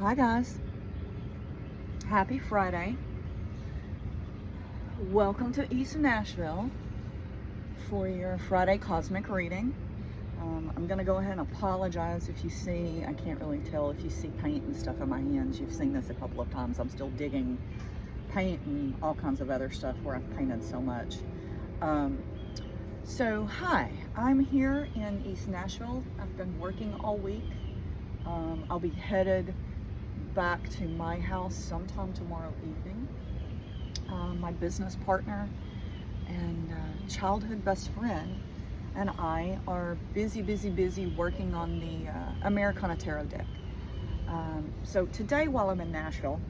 Hi guys, happy Friday. Welcome to East Nashville for your Friday cosmic reading. I'm gonna go ahead and apologize if you see, I can't really tell if you see paint and stuff in my hands. You've seen this a couple of times. I'm still digging paint and all kinds of other stuff where I've painted so much. Hi, I'm here in East Nashville. I've been working all week. I'll be headed back to my house sometime tomorrow evening. My business partner and childhood best friend and I are busy working on the Americana Tarot deck. So today while I'm in Nashville,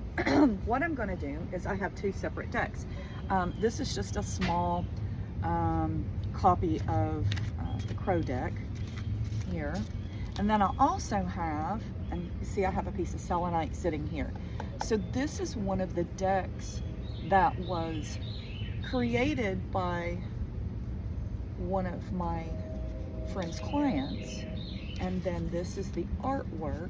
what I'm going to do is I have two separate decks. This is just a small copy of the Crow deck here. And then I also have, and you see I have a piece of selenite sitting here. So this is one of the decks that was created by one of my friend's clients. And then this is the artwork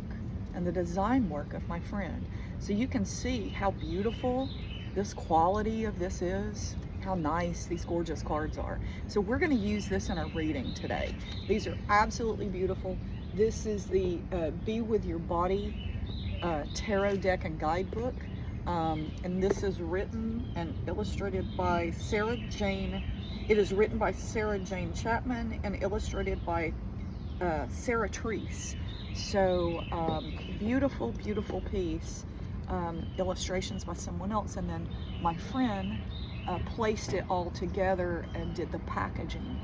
and the design work of my friend. So you can see how beautiful this quality of this is, how nice these gorgeous cards are. So we're going to use this in our reading today. These are absolutely beautiful. This is the Be With Your Body tarot deck and guidebook. And this is written and illustrated by Sarah Jane. It is written by Sarah Jane Chapman and illustrated by Sarah Treese. So beautiful piece. Illustrations by someone else, and then my friend placed it all together and did the packaging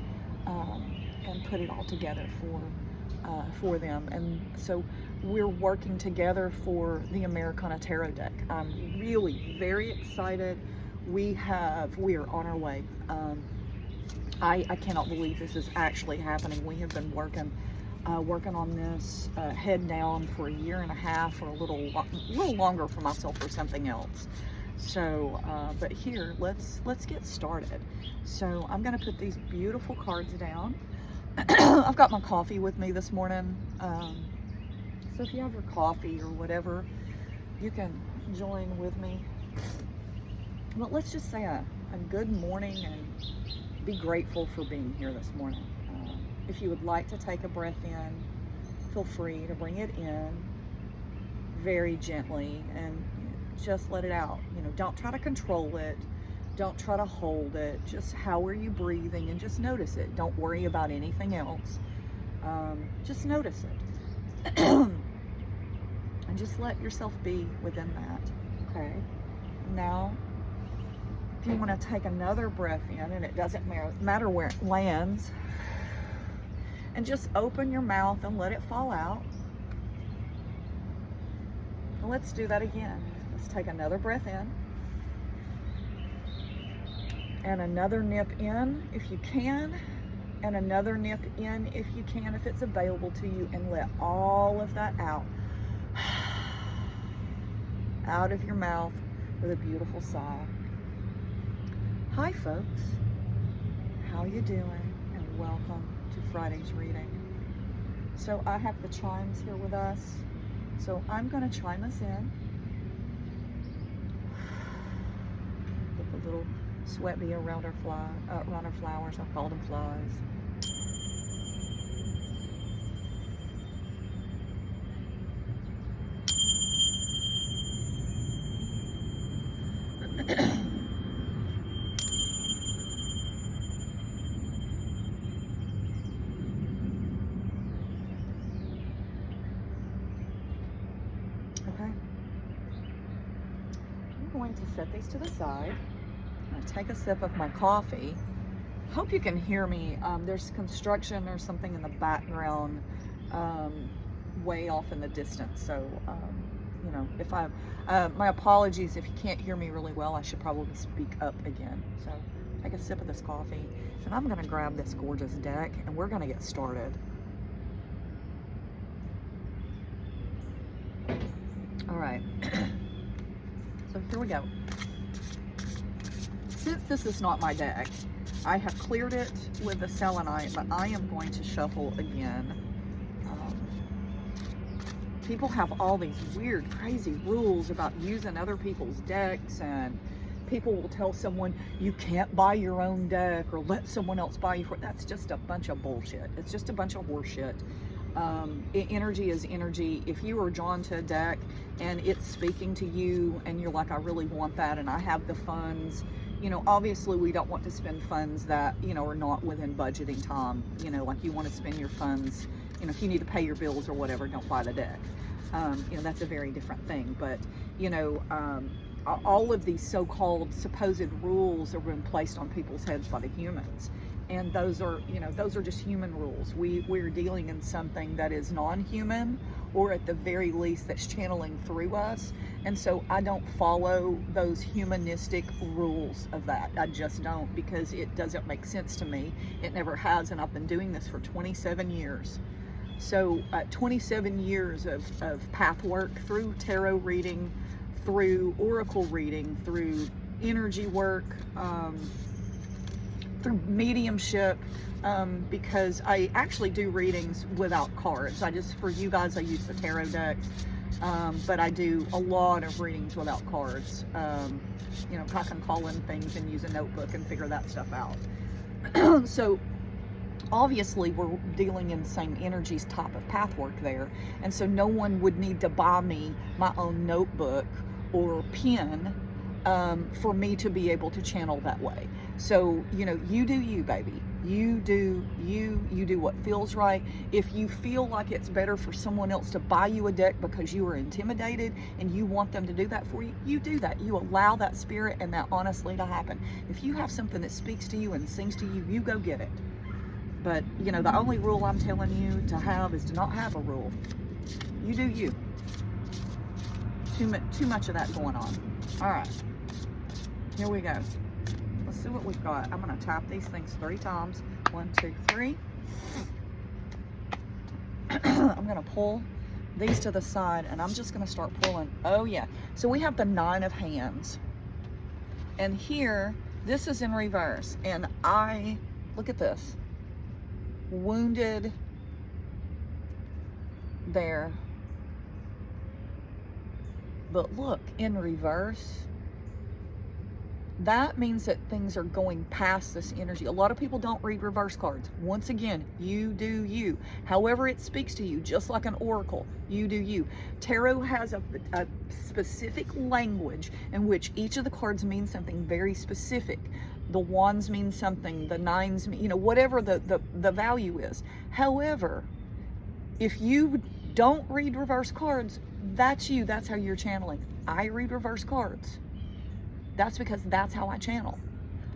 and put it all together for them. And so we're working together for the Americana Tarot deck. I'm really very excited. We are on our way. I cannot believe this is actually happening. We have been working on this head down for a year and a half, or a little longer for myself, or something else. So, but here, let's get started. So I'm going to put these beautiful cards down. I've got my coffee with me this morning. So if you have your coffee or whatever, you can join with me. But let's just say a good morning and be grateful for being here this morning. If you would like to take a breath in, feel free to bring it in very gently and just let it out. Don't try to control it. Don't try to hold it. Just how are you breathing, and just notice it. Don't worry about anything else. Just notice it. And just let yourself be within that. Okay? Now, if you want to take another breath in, and it doesn't matter where it lands, and just open your mouth and let it fall out. And let's do that again. Let's take another breath in. And another nip in if you can. And another nip in if you can, if it's available to you. And let all of that out. Out of your mouth with a beautiful sigh. Hi folks. How you doing? And welcome to Friday's reading. So I have the chimes here with us. So I'm going to chime us in. Put the little sweat bee around our flowers. I call them flies. Okay. I'm going to set these to the side. I'm going to take a sip of my coffee. Hope you can hear me. There's construction or something in the background, way off in the distance. So, if my apologies if you can't hear me really well. I should probably speak up again. So, take a sip of this coffee, and I'm going to grab this gorgeous deck, and we're going to get started. All right. So here we go. Since this is not my deck, I have cleared it with the selenite, but I am going to shuffle again. people have all these weird, crazy rules about using other people's decks, and people will tell someone you can't buy your own deck or let someone else buy you for it. That's just a bunch of bullshit. It's just a bunch of horseshit. Energy is energy. If you are drawn to a deck and it's speaking to you and you're like, I really want that and I have the funds, you know, obviously we don't want to spend funds that, you know, are not within budgeting time. You know, like you want to spend your funds, you know, if you need to pay your bills or whatever, don't buy the deck. You know, that's a very different thing. But, you know, all of these so-called supposed rules are being placed on people's heads by the humans. And those are, you know, those are just human rules. We're dealing in something that is non-human, or at the very least that's channeling through us. And so I don't follow those humanistic rules of that. I just don't, because it doesn't make sense to me. It never has, and I've been doing this for 27 years. So 27 years of path work through tarot reading, through oracle reading, through energy work, through mediumship, because I actually do readings without cards. For you guys, I use the tarot decks, but I do a lot of readings without cards. You know, I can call in things and use a notebook and figure that stuff out. So obviously we're dealing in the same energies type of path work there, and so no one would need to buy me my own notebook or pen for me to be able to channel that way. So, you know, you do you, baby. You do you. You do what feels right. If you feel like it's better for someone else to buy you a deck because you are intimidated and you want them to do that for you, you do that. You allow that spirit and that honestly to happen. If you have something that speaks to you and sings to you, you go get it. But, you know, the only rule I'm telling you to have is to not have a rule. You do you. Too much of that going on. All right. Here we go. Let's see what we've got. I'm going to tap these things 3 times. 1, 2, 3. I'm going to pull these to the side, and I'm just going to start pulling. Oh, yeah. So we have the 9 of Hands. And here, this is in reverse. And look at this. Wounded there. But look, in reverse, that means that things are going past this energy. A lot of people don't read reverse cards. Once again, you do you. However it speaks to you, just like an oracle, you do you. Tarot has a specific language in which each of the cards means something very specific. The wands mean something, the 9s mean, you know, whatever the value is. However, if you don't read reverse cards, that's you. That's how you're channeling. I read reverse cards. That's because that's how I channel.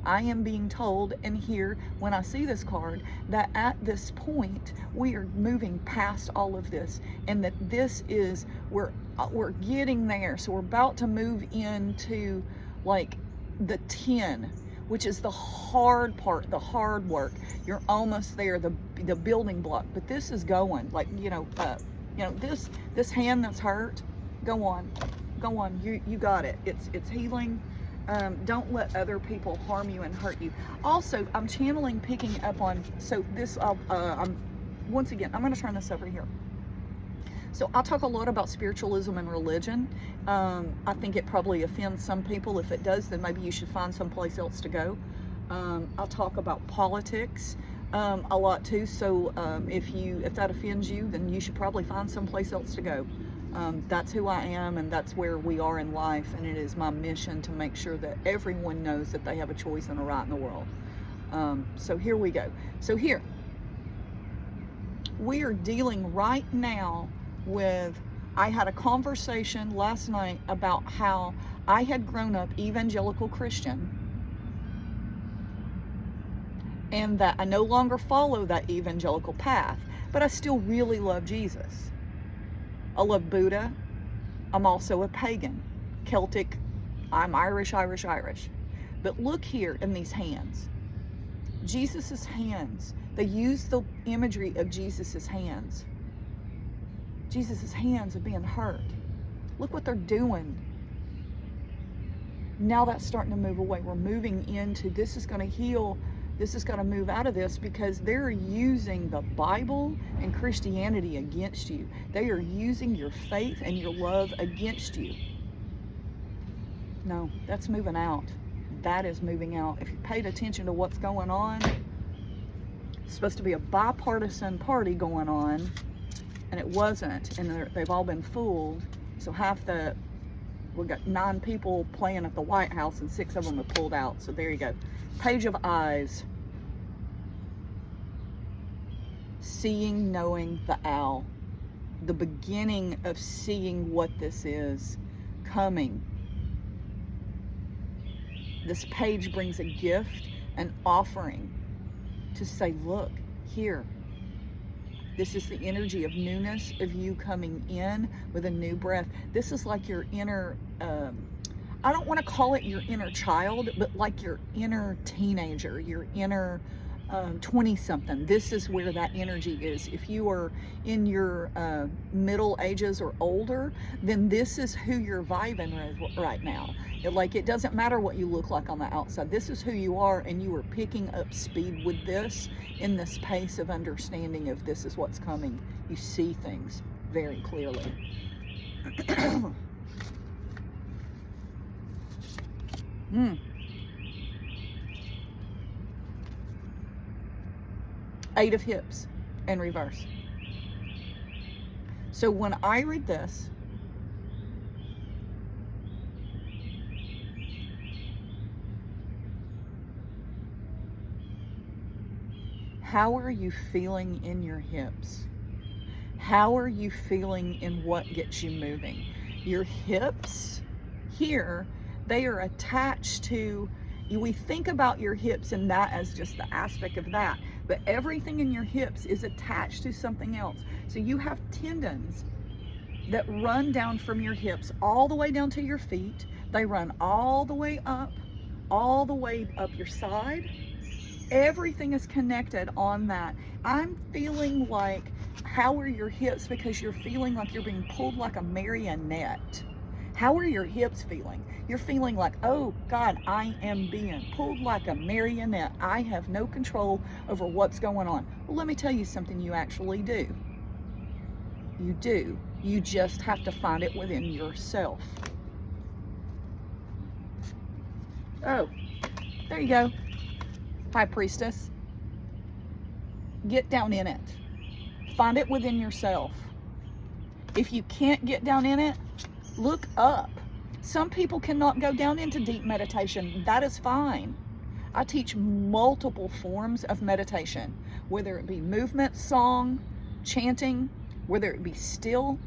I am being told, and here, when I see this card, that at this point, we are moving past all of this, and that this is, we're getting there. So we're about to move into like the 10, which is the hard part, the hard work. You're almost there, the building block. But this is going, like, you know, this hand that's hurt, go on, you got it. It's healing. Don't let other people harm you and hurt you. Also, I'm channeling, picking up on, so this, once again, I'm going to turn this over here. So I talk a lot about spiritualism and religion. I think it probably offends some people. If it does, then maybe you should find someplace else to go. I'll talk about politics a lot too. So if that offends you, then you should probably find someplace else to go. That's who I am, and that's where we are in life, and it is my mission to make sure that everyone knows that they have a choice and a right in the world. So here we go. So here, we are dealing right now with, I had a conversation last night about how I had grown up evangelical Christian, and that I no longer follow that evangelical path, but I still really love Jesus. I love Buddha. I'm also a pagan, Celtic. I'm Irish. But look here in these hands. Jesus's hands. They use the imagery of Jesus's hands. Jesus's hands are being hurt. Look what they're doing. Now that's starting to move away. We're moving into, this is going to heal This has got to move out of this, because they're using the Bible and Christianity against you. They are using your faith and your love against you. No, that's moving out. That is moving out. If you paid attention to what's going on, it's supposed to be a bipartisan party going on, and it wasn't, and they've all been fooled. So we've got 9 people playing at the White House, and 6 of them have pulled out. So there you go. Page of Eyes. Seeing, knowing the owl. The beginning of seeing what this is coming. This page brings a gift, an offering, to say, look, here. This is the energy of newness, of you coming in with a new breath. This is like your inner, I don't want to call it your inner child, but like your inner teenager, your inner 20-something. This is where that energy is. If you are in your middle ages or older, then this is who you're vibing with right now. It doesn't matter what you look like on the outside. This is who you are, and you are picking up speed with this in this pace of understanding of this is what's coming. You see things very clearly. Eight of Hips in reverse. So when I read this, how are you feeling in your hips? How are you feeling in what gets you moving? Your hips here, they are attached to, we think about your hips and that as just the aspect of that, but everything in your hips is attached to something else. So you have tendons that run down from your hips all the way down to your feet. They run all the way up your side. Everything is connected on that. I'm feeling like, how are your hips? Because you're feeling like you're being pulled like a marionette. How are your hips feeling? You're feeling like, oh God, I am being pulled like a marionette. I have no control over what's going on. Well, let me tell you something, you actually do. You do. You just have to find it within yourself. Oh, there you go. High Priestess. Get down in it. Find it within yourself. If you can't get down in it, look up. Some people cannot go down into deep meditation. That is fine. I teach multiple forms of meditation, whether it be movement, song, chanting, whether it be still,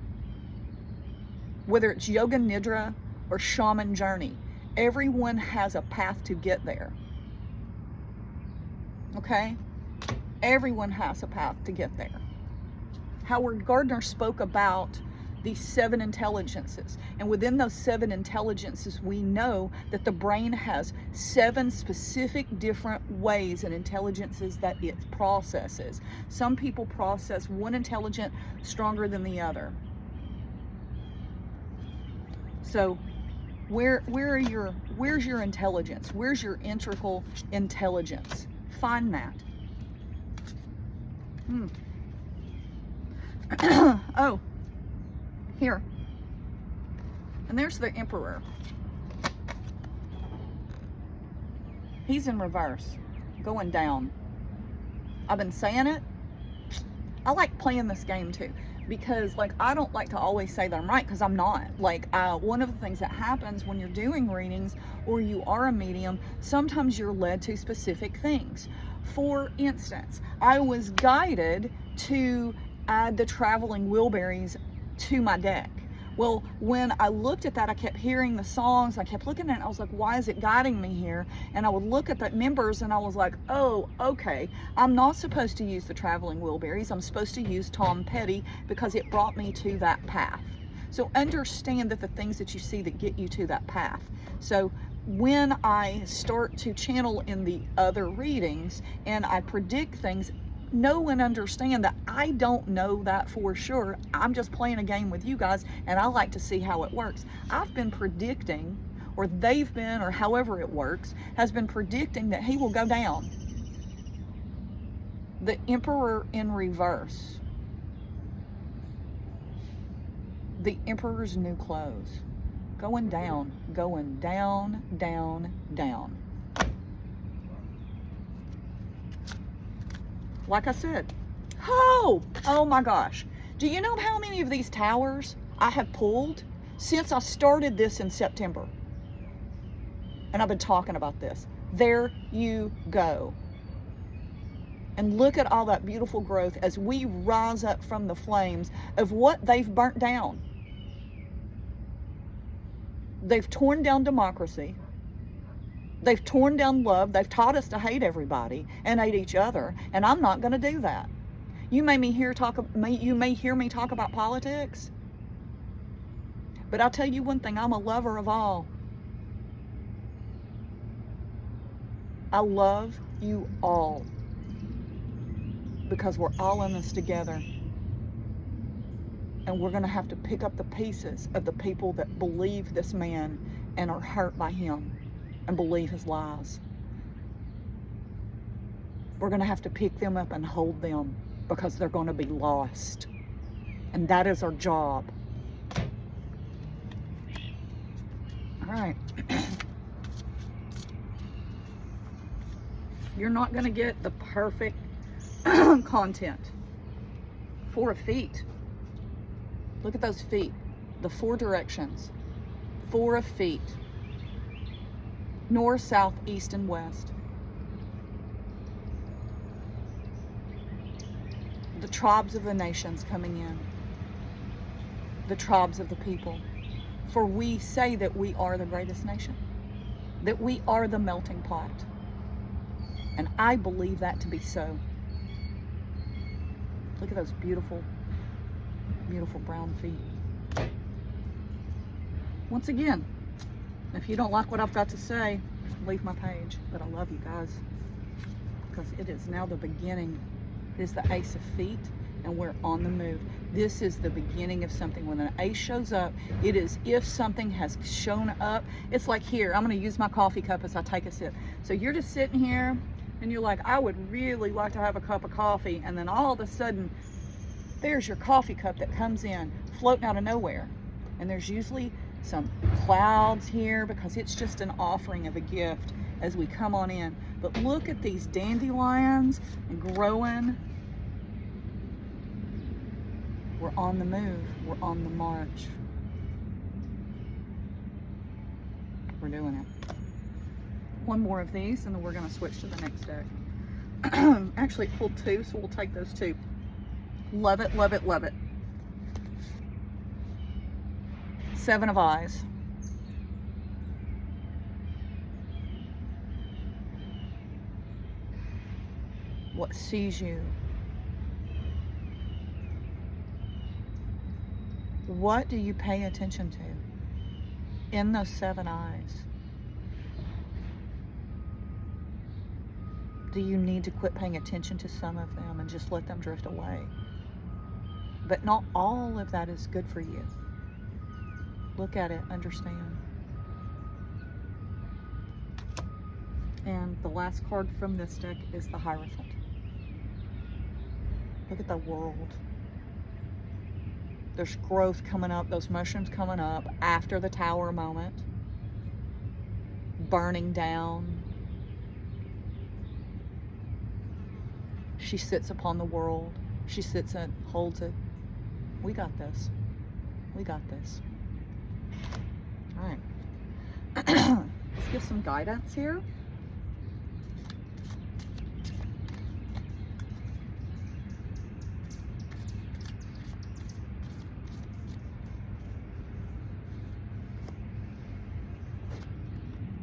whether it's yoga nidra or shaman journey. Everyone has a path to get there. Okay? Everyone has a path to get there. Howard Gardner spoke about these 7 intelligences. And within those 7 intelligences, we know that the brain has 7 specific different ways and intelligences that it processes. Some people process one intelligence stronger than the other. So where's your intelligence? Where's your integral intelligence? Find that. Oh, here. And there's the Emperor. He's in reverse, going down. I've been saying it. I like playing this game too, because I don't like to always say that I'm right, because I'm not. One of the things that happens when you're doing readings or you are a medium, sometimes you're led to specific things. For instance, I was guided to add the Traveling Wilburys to my deck. Well, when I looked at that, I kept hearing the songs, I kept looking at it, I was like, why is it guiding me here? And I would look at the members and I was like, oh, okay, I'm not supposed to use the Traveling Wilburys, I'm supposed to use Tom Petty, because it brought me to that path. So understand that the things that you see that get you to that path. So when I start to channel in the other readings and I predict things, know and understand that I don't know that for sure. I'm just playing a game with you guys, and I like to see how it works. I've been predicting, or they've been, or however it works, has been predicting that he will go down. The Emperor in reverse. The Emperor's new clothes. Going down, going down, down, down. Like I said, oh my gosh. Do you know how many of these towers I have pulled since I started this in September? And I've been talking about this. There you go. And look at all that beautiful growth as we rise up from the flames of what they've burnt down. They've torn down democracy. They've torn down love. They've taught us to hate everybody and hate each other. And I'm not going to do that. You may hear me talk about politics. But I'll tell you one thing, I'm a lover of all. I love you all. Because we're all in this together. And we're going to have to pick up the pieces of the people that believe this man and are hurt by him and believe his lies. We're going to have to pick them up and hold them because they're going to be lost. And that is our job. All right. You're not going to get the perfect content. 4 feet. Look at those feet. The 4 directions. 4 feet. North, south, east, and west. The tribes of the nations coming in. The tribes of the people. For we say that we are the greatest nation. That we are the melting pot. And I believe that to be so. Look at those beautiful, beautiful brown feet. Once again, if you don't like what I've got to say, leave my page. But I love you guys. Because it is now the beginning. It is the Ace of Feet, and we're on the move. This is the beginning of something. When an ace shows up, it is if something has shown up. It's like here, I'm going to use my coffee cup as I take a sip. So you're just sitting here, and you're like, I would really like to have a cup of coffee. And then all of a sudden, there's your coffee cup that comes in, floating out of nowhere. And there's usually some clouds here because it's just an offering of a gift as we come on in. But look at these dandelions and growing. We're on the move. We're on the march. We're doing it. One more of these and then we're going to switch to the next deck. Actually, it pulled 2, so we'll take those 2. Love it, love it, love it. 7 of Eyes. What sees you? What do you pay attention to in those 7 eyes? Do you need to quit paying attention to some of them and just let them drift away? But not all of that is good for you. Look at it, understand. And the last card from this deck is the Hierophant. Look at the world. There's growth coming up, those mushrooms coming up after the tower moment. Burning down. She sits upon the world. She sits and holds it. We got this. We got this. All right. Let's give some guidance here.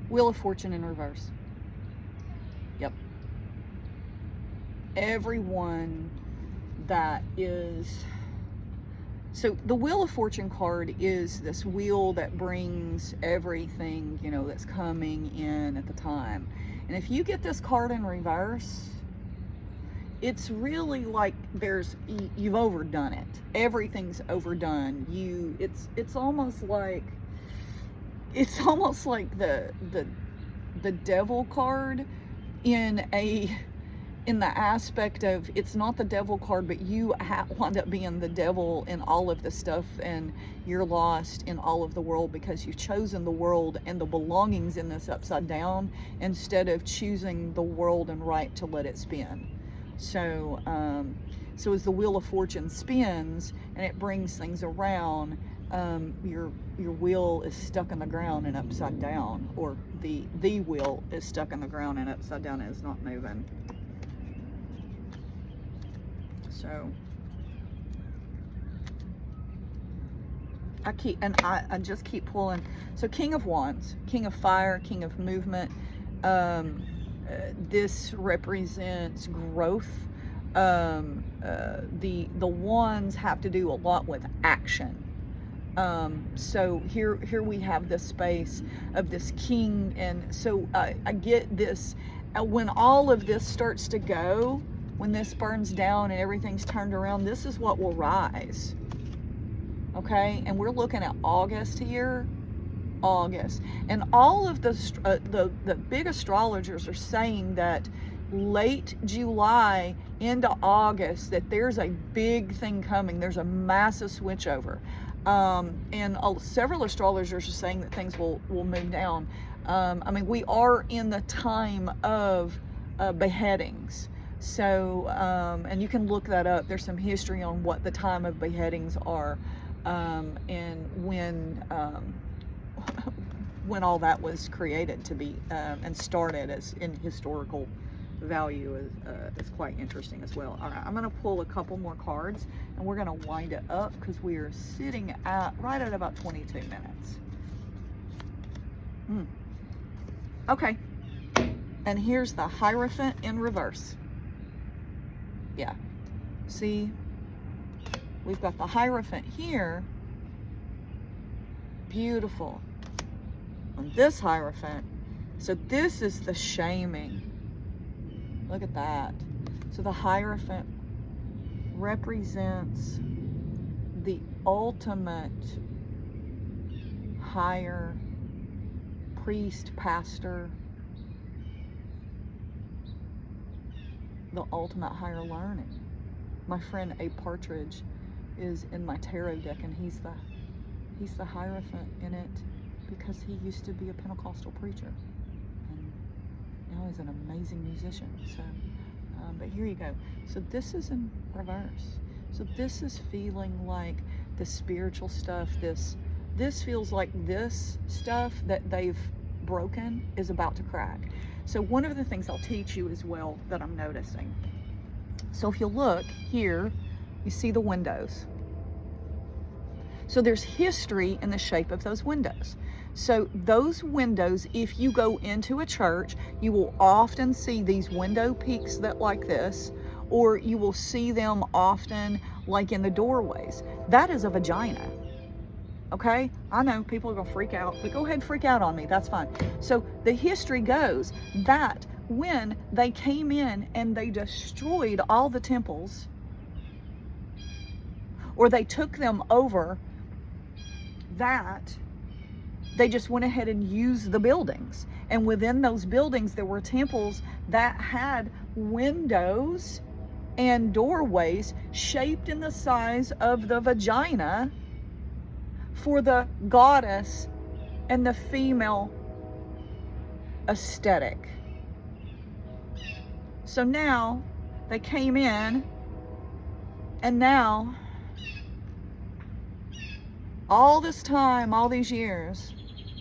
Wheel of Fortune in reverse. Yep. Everyone that is... So the Wheel of Fortune card is this wheel that brings everything, you know, that's coming in at the time. And if you get this card in reverse, it's really like you've overdone it. Everything's overdone. It's almost like the devil card in a in the aspect of, it's not the devil card, but you wind up being the devil in all of the stuff, and you're lost in all of the world because you've chosen the world and the belongings in this upside down instead of choosing the world and right to let it spin. So so as the wheel of fortune spins and it brings things around, your wheel is stuck in the ground and upside down, or the wheel is stuck in the ground and upside down and is not moving. So I just keep pulling. So King of Wands, King of Fire, King of Movement. This represents growth. The wands have to do a lot with action. So here we have this space of this king, and so I get this when all of this starts to go, when this burns down and everything's turned around, this is what will rise. Okay, and we're looking at August here. August, and all of the big astrologers are saying that late July into August, that there's a big thing coming. There's a massive switchover, and several astrologers are saying that things will move down. I mean, we are in the time of beheadings. So, and you can look that up. There's some history on what the time of beheadings are, and when all that was created to be and started as in historical value is quite interesting as well. All right, I'm going to pull a couple more cards and we're going to wind it up because we are sitting at right at about 22 minutes. Okay, and here's the Hierophant in reverse. Yeah, see, we've got the Hierophant here. Beautiful. On this Hierophant, so this is the shaming. Look at that. So the Hierophant represents the ultimate higher priest, pastor, the ultimate higher learning. My friend Abe Partridge is in my tarot deck, and he's the Hierophant in it because he used to be a Pentecostal preacher, and now he's an amazing musician. So, but here you go. So this is in reverse. So this is feeling like the spiritual stuff. This feels like this stuff that they've broken is about to crack. So one of the things I'll teach you as well that I'm noticing. So if you look here, you see the windows. So there's history in the shape of those windows. So those windows, if you go into a church, you will often see these window peaks that like this, or you will see them often like in the doorways. That is a vagina. Okay, I know people are gonna freak out, but go ahead and freak out on me, that's fine. So the history goes that when they came in and they destroyed all the temples, or they took them over, that they just went ahead and used the buildings. And within those buildings, there were temples that had windows and doorways shaped in the size of the vagina for the goddess and the female aesthetic. So now they came in, and now all this time, all these years,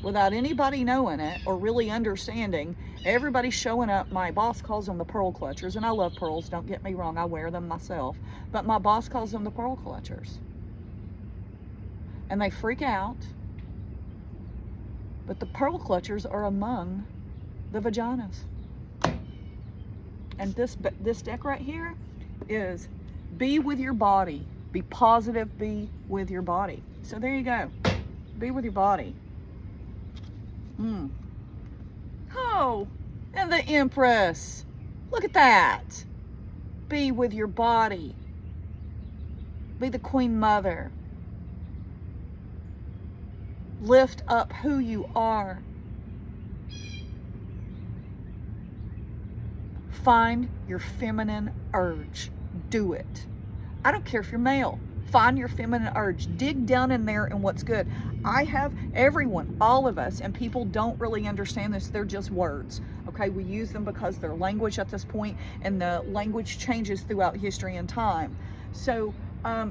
without anybody knowing it or really understanding, everybody's showing up. My boss calls them the pearl clutchers, and I love pearls, don't get me wrong, I wear them myself, but my boss calls them the pearl clutchers. And they freak out, but the pearl clutchers are among the vaginas. And this deck right here is be with your body, be positive, be with your body. So there you go, be with your body. Oh, and the Empress, look at that. Be with your body, be the Queen Mother. Lift up who you are. Find your feminine urge. Do it. I don't care if you're male. Find your feminine urge. Dig down in there and what's good. I have everyone, all of us, and people don't really understand this. They're just words. Okay, we use them because they're language at this point, and the language changes throughout history and time. So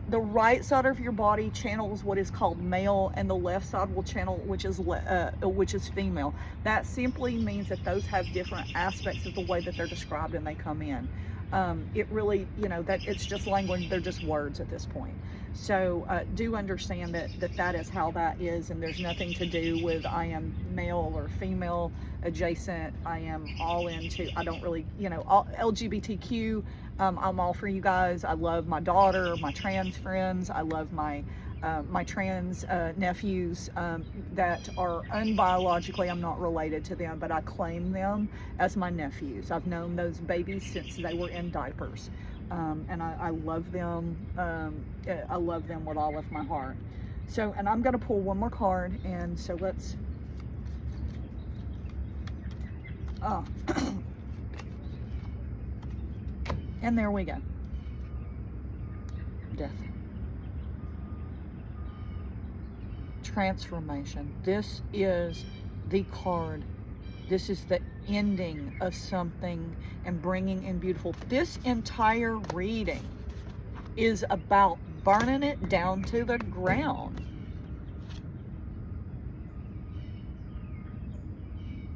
the right side of your body channels what is called male, and the left side will channel which is female. That simply means that those have different aspects of the way that they're described and they come in. It really, that it's just language. They're just words at this point. So do understand that is how that is, and there's nothing to do with I am male or female adjacent. I am all into, I don't really, all LGBTQ. I'm all for you guys. I love my daughter, my trans friends. I love my trans nephews that are unbiologically, I'm not related to them, but I claim them as my nephews. I've known those babies since they were in diapers, and I love them. I love them with all of my heart. So, and I'm going to pull one more card, and so let's. And there we go. Death. Transformation. This is the card. This is the ending of something and bringing in beautiful. This entire reading is about burning it down to the ground.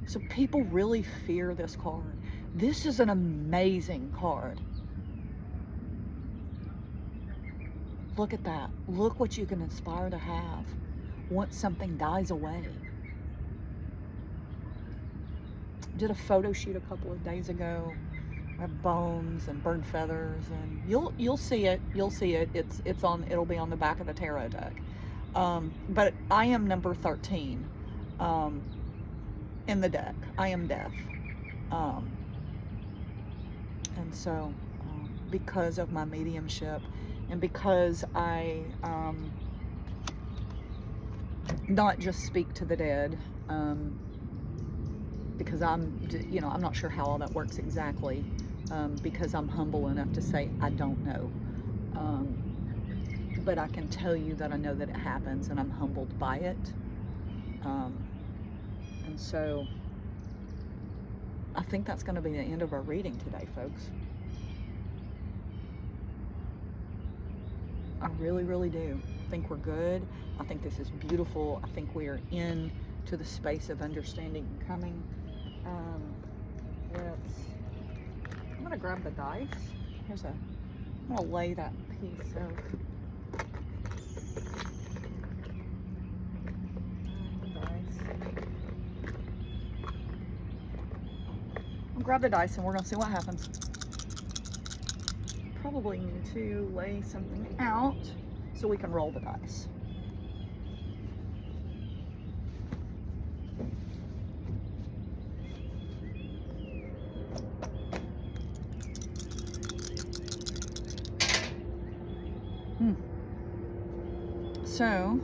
So people really fear this card. This is an amazing card. Look at that. Look what you can aspire to have once something dies away. Did a photo shoot a couple of days ago. I have bones and bird feathers, and you'll see it. You'll see it. It'll be on the back of the tarot deck. But I am number 13 in the deck. I am death. And so because of my mediumship, and because I not just speak to the dead, because I'm not sure how all that works exactly, because I'm humble enough to say I don't know, but I can tell you that I know that it happens, and I'm humbled by it, and so I think that's going to be the end of our reading today, folks. I really, really do. I think we're good. I think this is beautiful. I think we are in to the space of understanding and coming. I'm gonna grab the dice. I'm gonna lay that piece of I'll grab the dice and we're gonna see what happens. Probably need to lay something out so we can roll the dice. So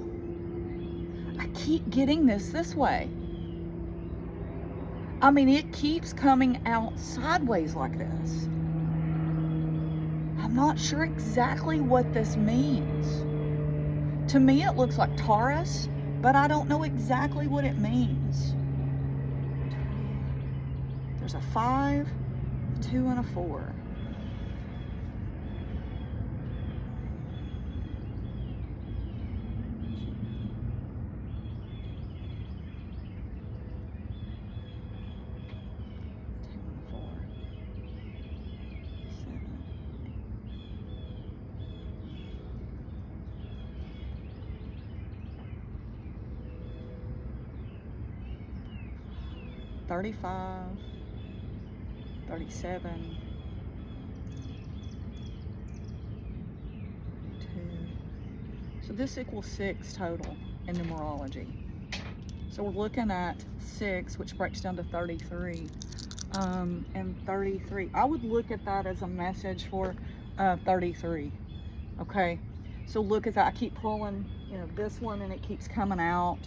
I keep getting this way. I mean, it keeps coming out sideways like this. I'm not sure exactly what this means. To me, it looks like Taurus, but I don't know exactly what it means. There's a 5, a 2, and a 4. $35, $37, $32. So this equals 6 total in numerology. So we're looking at 6, which breaks down to 33. And 33. I would look at that as a message for 33. Okay. So look at that. I keep pulling, this one, and it keeps coming out.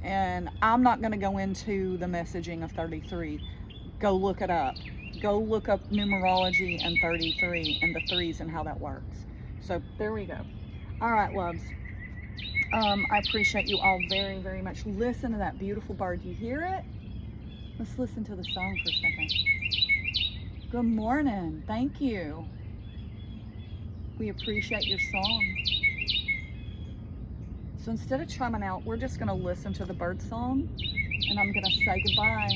And I'm not going to go into the messaging of 33 Go look it up. Go look up numerology and 33 and the threes and how that works. So there we go. All right, loves. I appreciate you all very, very much. Listen to that beautiful bird. You hear it? Let's listen to the song for a second. Good morning. Thank you. We appreciate your song. So instead of chumming out, we're just going to listen to the bird song, and I'm going to say goodbye.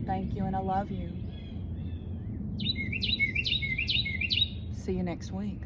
Thank you, and I love you. See you next week.